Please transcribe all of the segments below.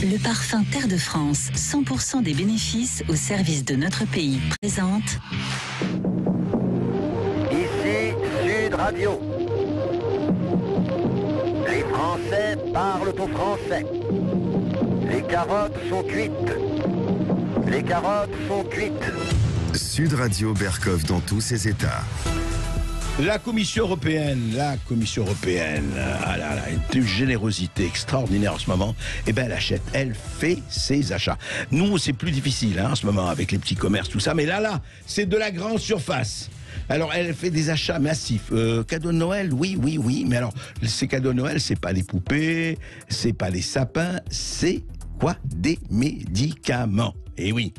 Le parfum Terre de France, 100% des bénéfices au service de notre pays, présente... Ici Sud Radio. Les Français parlent au français. Les carottes sont cuites. Les carottes sont cuites. Sud Radio Berkov dans tous ses états. La Commission européenne, ah là là, une générosité extraordinaire en ce moment. Eh ben, elle achète, elle fait ses achats. Nous, c'est plus difficile en ce moment avec les petits commerces, tout ça. Mais là, c'est de la grande surface. Alors, elle fait des achats massifs. Cadeaux de Noël, oui. Mais alors, ces cadeaux de Noël, c'est pas les poupées, c'est pas les sapins, c'est quoi? Des médicaments. Et oui,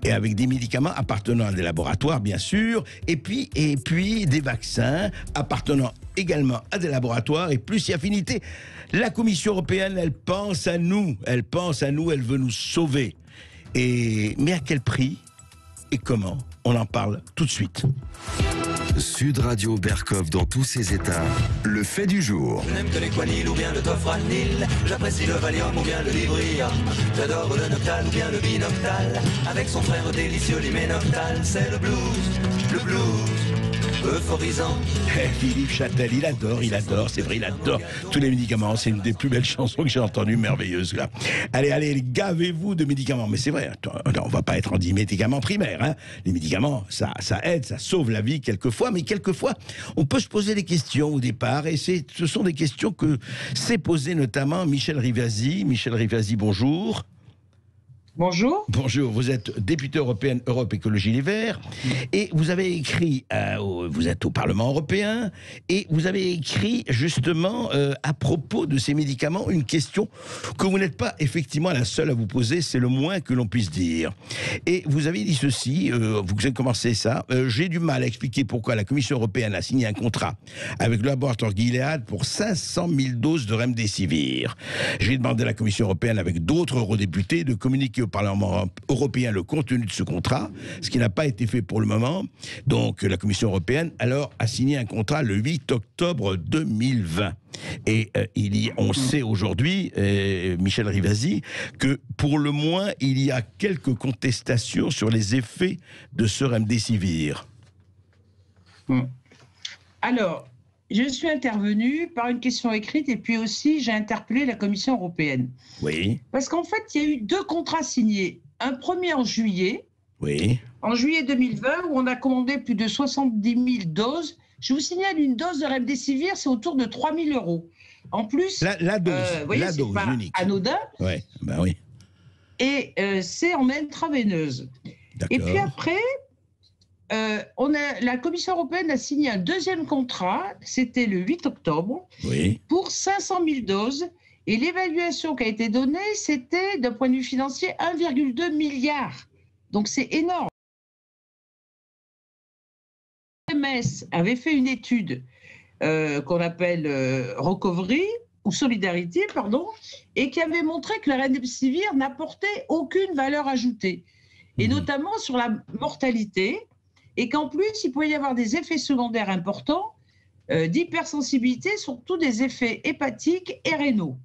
et avec des médicaments appartenant à des laboratoires, bien sûr, et puis des vaccins appartenant également à des laboratoires et plus si affinité. La Commission européenne, elle pense à nous, elle veut nous sauver. Mais à quel prix et comment? On en parle tout de suite. Sud Radio Berkov dans tous ses états. Le fait du jour. Je n'aime que les Quanil ou bien le Tofranil. J'apprécie le Valium ou bien le Librium. J'adore le Noctal ou bien le Binoctal. Avec son frère délicieux l'Hyménoctal. C'est le blues, euphorisant. Philippe Châtel, il adore, c'est vrai, il adore tous les médicaments. C'est une des plus belles chansons que j'ai entendues, merveilleuse. Là. Allez, gavez-vous de médicaments. Mais c'est vrai, on va pas être en 10 médicaments primaires. Les médicaments, ça aide, ça sauve la vie quelquefois, mais quelquefois, on peut se poser des questions au départ, et ce sont des questions que s'est posé notamment Michel Rivasi. Michel Rivasi, bonjour. Bonjour. Bonjour, vous êtes députée européenne Europe Écologie Les Verts et vous avez écrit, vous êtes au Parlement européen et vous avez écrit justement à propos de ces médicaments une question que vous n'êtes pas effectivement la seule à vous poser, c'est le moins que l'on puisse dire. Et vous avez dit ceci, vous avez commencé ça, j'ai du mal à expliquer pourquoi la Commission européenne a signé un contrat avec le laboratoire Gilead pour 500 000 doses de Remdesivir. J'ai demandé à la Commission européenne avec d'autres eurodéputés de communiquer au Parlement européen le contenu de ce contrat, ce qui n'a pas été fait pour le moment. Donc la Commission européenne alors a signé un contrat le 8 octobre 2020. Et on sait aujourd'hui, Michel Rivasi, que pour le moins il y a quelques contestations sur les effets de ce Remdesivir. Alors, je suis intervenue par une question écrite et puis aussi j'ai interpellé la Commission européenne. Oui. Parce qu'en fait, il y a eu 2 contrats signés. Un premier en juillet. Oui. En juillet 2020, où on a commandé plus de 70 000 doses. Je vous signale, une dose de Remdesivir, c'est autour de 3 000 €. En plus, la dose, voyez, la c'est dose pas unique. anodin. Ouais, ben oui. Et c'est en intraveineuse. Et puis après, la Commission européenne a signé un deuxième contrat, c'était le 8 octobre, Oui. pour 500 000 doses. Et l'évaluation qui a été donnée, c'était, d'un point de vue financier, 1,2 milliard. Donc c'est énorme. L'OMS avait fait une étude qu'on appelle Recovery, ou Solidarity, pardon, et qui avait montré que le Remdesivir n'apportait aucune valeur ajoutée, et notamment sur la mortalité, et qu'en plus, il pouvait y avoir des effets secondaires importants, d'hypersensibilité, surtout des effets hépatiques et rénaux.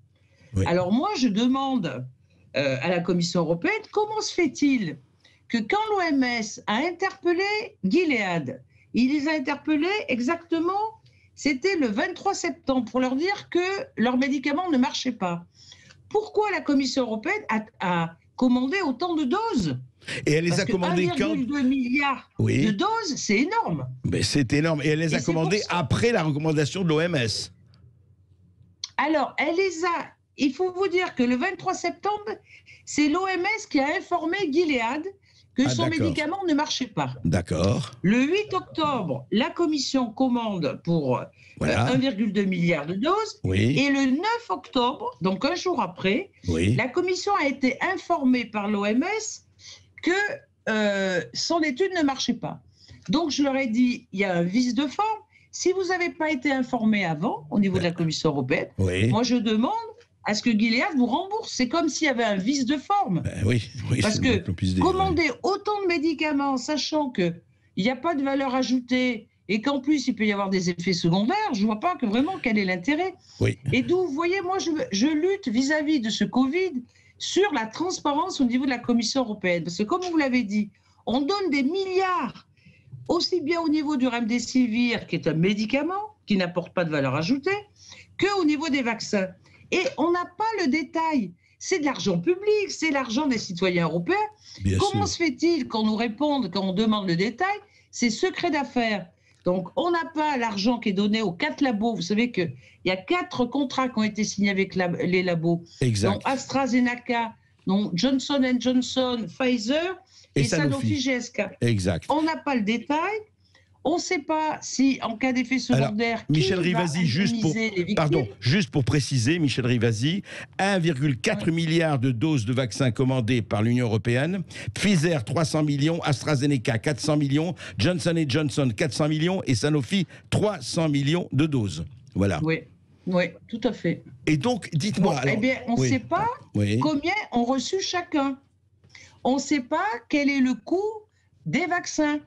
Oui. Alors moi, je demande à la Commission européenne, comment se fait-il que quand l'OMS a interpellé Gilead, il les a interpellés exactement, c'était le 23 septembre, pour leur dire que leurs médicaments ne marchaient pas. Pourquoi la Commission européenne a commandé autant de doses ? Et elle les a commandées quand ? 1,2 milliard de doses, c'est énorme. Mais c'est énorme. Et elle les a commandées après la recommandation de l'OMS. Alors, il faut vous dire que le 23 septembre, c'est l'OMS qui a informé Gilead que son médicament ne marchait pas. D'accord. Le 8 octobre, la Commission commande pour 1,2 milliard de doses. Oui. Et le 9 octobre, donc un jour après, la Commission a été informée par l'OMS que son étude ne marchait pas. Donc je leur ai dit, il y a un vice de forme. Si vous n'avez pas été informé avant, au niveau de la Commission européenne, moi je demande à ce que Gilead vous rembourse. C'est comme s'il y avait un vice de forme. Parce que commander autant de médicaments, sachant qu'il n'y a pas de valeur ajoutée et qu'en plus il peut y avoir des effets secondaires, je ne vois pas vraiment quel est l'intérêt. Et d'où, vous voyez, moi je lutte vis-à-vis de ce Covid sur la transparence au niveau de la Commission européenne. Parce que comme vous l'avez dit, on donne des milliards, aussi bien au niveau du remdesivir, qui est un médicament qui n'apporte pas de valeur ajoutée, qu'au niveau des vaccins. Et on n'a pas le détail. C'est de l'argent public, c'est l'argent des citoyens européens. Bien Comment sûr. se fait-il qu'on nous réponde, quand on demande le détail, c'est secret d'affaires. Donc, on n'a pas l'argent qui est donné aux 4 labos. Vous savez qu'il y a 4 contrats qui ont été signés avec les labos. Exact. Donc, AstraZeneca, donc Johnson Johnson, Pfizer et Sanofi GSK. Exact. On n'a pas le détail. On ne sait pas si, en cas d'effet secondaire, Michel qui va Rivasi, juste pour, indemniser les victimes. pardon, juste pour préciser, Michel Rivasi, 1,4 milliard de doses de vaccins commandées par l'Union européenne, Pfizer 300 millions, AstraZeneca 400 millions, Johnson Johnson 400 millions et Sanofi 300 millions de doses. Voilà. Oui, tout à fait. Et donc, dites-moi. Bon, alors, eh bien, on ne oui. sait pas Oui. combien ont reçu chacun. On ne sait pas quel est le coût des vaccins.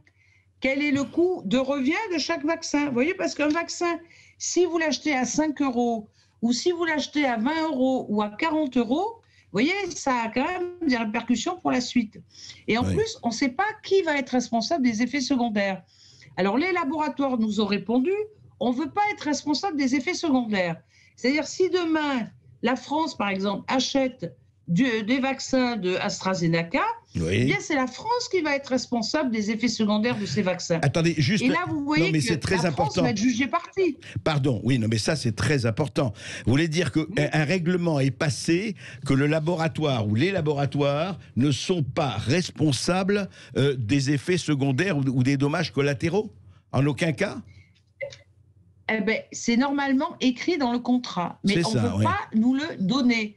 Quel est le coût de revient de chaque vaccin? Vous voyez, parce qu'un vaccin, si vous l'achetez à 5 € ou si vous l'achetez à 20 € ou à 40 €, vous voyez, ça a quand même des répercussions pour la suite. Et en plus, on ne sait pas qui va être responsable des effets secondaires. Alors, les laboratoires nous ont répondu, on ne veut pas être responsable des effets secondaires. C'est-à-dire, si demain, la France, par exemple, achète des vaccins de AstraZeneca, eh bien, c'est la France qui va être responsable des effets secondaires de ces vaccins. Attendez, juste. Et là, vous voyez non, mais que c'est très la France important. va être jugée partie. Pardon, oui, non, mais ça, c'est très important. Vous voulez dire qu'un règlement est passé, que le laboratoire ou les laboratoires ne sont pas responsables des effets secondaires ou des dommages collatéraux? En aucun cas? Eh bien, c'est normalement écrit dans le contrat, mais on ne veut ouais. pas nous le donner.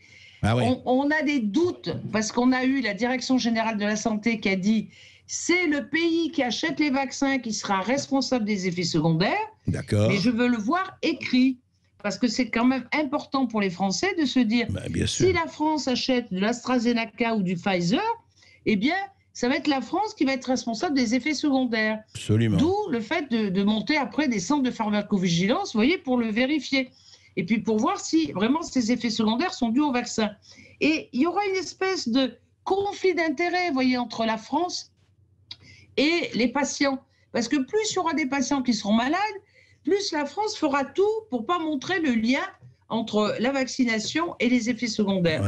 Ah ouais. On a des doutes, parce qu'on a eu la Direction générale de la santé qui a dit c'est le pays qui achète les vaccins qui sera responsable des effets secondaires. D'accord. Mais je veux le voir écrit, parce que c'est quand même important pour les Français de se dire bien sûr. si la France achète de l'AstraZeneca ou du Pfizer, eh bien, ça va être la France qui va être responsable des effets secondaires. Absolument. D'où le fait de monter après des centres de pharmacovigilance, vous voyez, pour le vérifier. Et puis pour voir si vraiment ces effets secondaires sont dus au vaccin. Et il y aura une espèce de conflit d'intérêts, vous voyez, entre la France et les patients. Parce que plus il y aura des patients qui seront malades, plus la France fera tout pour ne pas montrer le lien entre la vaccination et les effets secondaires.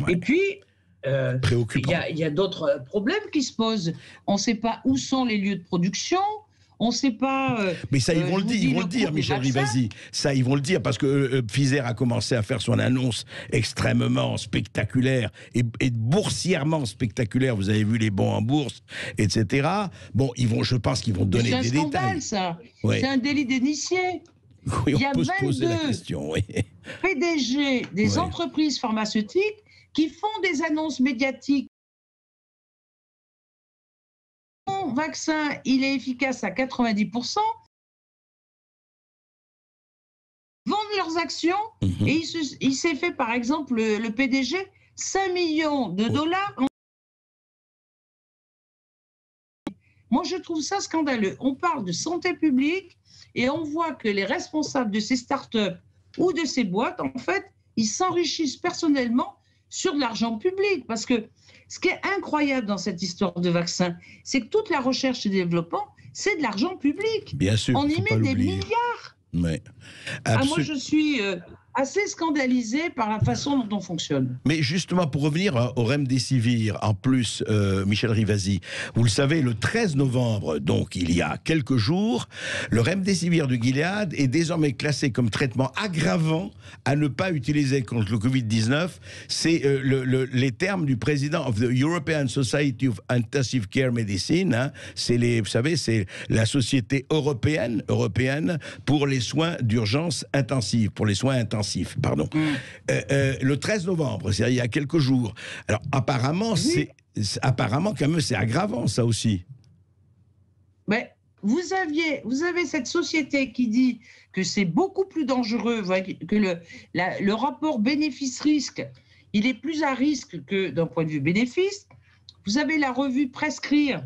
Et puis, il y a d'autres problèmes qui se posent. On ne sait pas où sont les lieux de production. On ne sait pas. Mais ça, ils vont le dire, Michel Rivasi. Ça, ils vont le dire parce que Pfizer a commencé à faire son annonce extrêmement spectaculaire et boursièrement spectaculaire. Vous avez vu les bons en bourse, etc. Bon, je pense qu'ils vont donner des détails. C'est un scandale, ça. Ouais. C'est un délit d'initié. Oui, il y a on peut se poser la 22 question, oui. PDG des entreprises pharmaceutiques qui font des annonces médiatiques. Mon vaccin, il est efficace à 90%. Vendent leurs actions et il s'est fait, par exemple, le PDG, 5 millions de dollars. Moi, je trouve ça scandaleux. On parle de santé publique et on voit que les responsables de ces startups ou de ces boîtes, en fait, ils s'enrichissent personnellement sur de l'argent public. Parce que ce qui est incroyable dans cette histoire de vaccin, c'est que toute la recherche et développement, c'est de l'argent public. Bien sûr. On y met des milliards. Ouais. Moi, je suis assez scandalisé par la façon dont on fonctionne. Mais justement, pour revenir au remdesivir, en plus, Michel Rivasi, vous le savez, le 13 novembre, donc il y a quelques jours, le remdesivir de Gilead est désormais classé comme traitement aggravant à ne pas utiliser contre le Covid-19. C'est les termes du président of the European Society of Intensive Care Medicine. Hein. Vous savez, c'est la société européenne pour les soins d'urgence intensive, pour les soins intensifs. Le 13 novembre, c'est-à-dire il y a quelques jours. Alors apparemment, apparemment quand même c'est aggravant ça aussi. Mais vous avez cette société qui dit que c'est beaucoup plus dangereux, que le rapport bénéfice-risque, il est plus à risque que d'un point de vue bénéfice. Vous avez la revue Prescrire,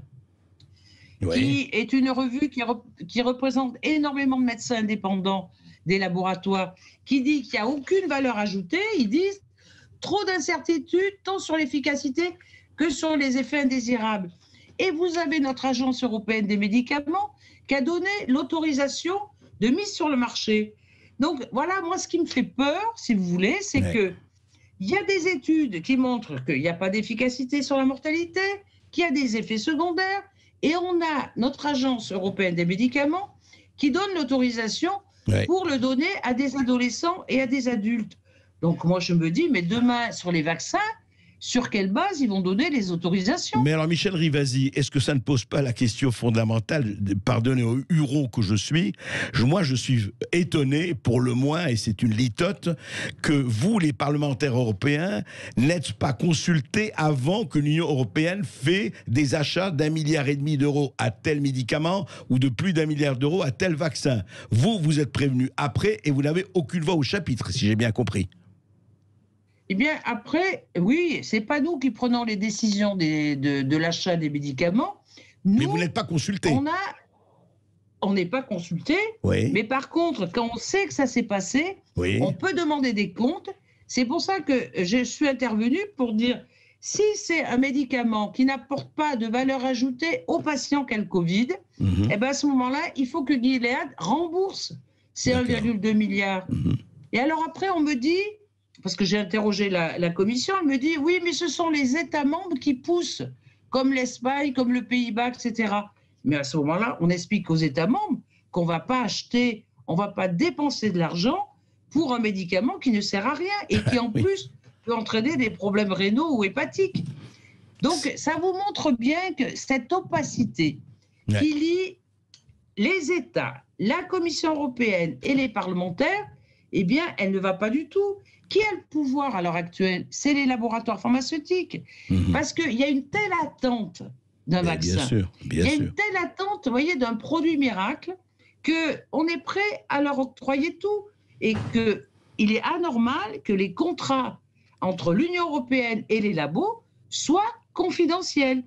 qui est une revue qui représente énormément de médecins indépendants des laboratoires, qui dit qu'il n'y a aucune valeur ajoutée. Ils disent trop d'incertitudes, tant sur l'efficacité que sur les effets indésirables. Et vous avez notre Agence européenne des médicaments qui a donné l'autorisation de mise sur le marché. Donc voilà, moi ce qui me fait peur, si vous voulez, c'est que il y a des études qui montrent qu'il n'y a pas d'efficacité sur la mortalité, qu'il y a des effets secondaires, et on a notre Agence européenne des médicaments qui donne l'autorisation pour le donner à des adolescents et à des adultes. Donc moi je me dis, mais demain sur les vaccins, sur quelle base ils vont donner les autorisations? Mais alors Michel Rivasi, est-ce que ça ne pose pas la question fondamentale, pardonnez au huron que je suis, moi je suis étonné pour le moins, et c'est une litote, que vous les parlementaires européens n'êtes pas consultés avant que l'Union européenne fait des achats d'1,5 milliard d'euros à tel médicament ou de plus d'1 milliard d'euros à tel vaccin. Vous êtes prévenus après et vous n'avez aucune voix au chapitre, si j'ai bien compris. Eh bien, après, oui, c'est pas nous qui prenons les décisions de l'achat des médicaments. Nous, mais vous n'êtes pas consulté. On n'est pas consulté. Oui. Mais par contre, quand on sait que ça s'est passé, on peut demander des comptes. C'est pour ça que je suis intervenue pour dire, si c'est un médicament qui n'apporte pas de valeur ajoutée aux patients qu'a le Covid, eh ben à ce moment-là, il faut que Gilead rembourse ces 1,2 milliard. Et alors après, on me dit... Parce que j'ai interrogé la commission, elle me dit oui, mais ce sont les États membres qui poussent, comme l'Espagne, comme le Pays-Bas, etc. Mais à ce moment-là, on explique aux États membres qu'on ne va pas acheter, on ne va pas dépenser de l'argent pour un médicament qui ne sert à rien et qui en plus peut entraîner des problèmes rénaux ou hépatiques. Donc ça vous montre bien que cette opacité qui lie les États, la Commission européenne et les parlementaires, eh bien, elle ne va pas du tout. Qui a le pouvoir à l'heure actuelle? C'est les laboratoires pharmaceutiques. Parce qu'il y a une telle attente d'un vaccin. Bien sûr. Il y a une telle attente, vous voyez, d'un produit miracle, qu'on est prêt à leur octroyer tout. Et qu'il est anormal que les contrats entre l'Union européenne et les labos soient confidentiels.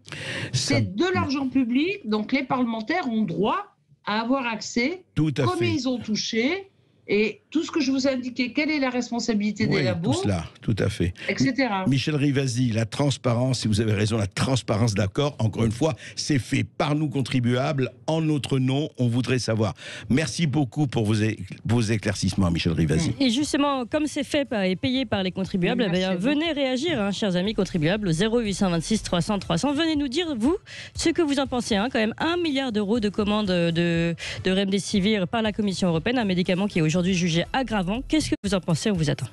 C'est de l'argent public, donc les parlementaires ont droit à avoir accès, combien ils ont touché, et tout ce que je vous ai indiqué, quelle est la responsabilité des labos, tout cela, tout à fait. Etc. Michel Rivasi, la transparence, si vous avez raison, la transparence, d'accord, encore une fois, c'est fait par nous contribuables, en notre nom, on voudrait savoir. Merci beaucoup pour vos éclaircissements, Michel Rivasi. Et justement, comme c'est fait et payé par les contribuables, venez réagir, chers amis contribuables, au 0826 300 300. Venez nous dire, vous, ce que vous en pensez. Quand même, 1 milliard d'euros de commandes de Remdesivir par la Commission européenne, un médicament qui est aujourd'hui jugé aggravant. Qu'est-ce que vous en pensez? On vous attend.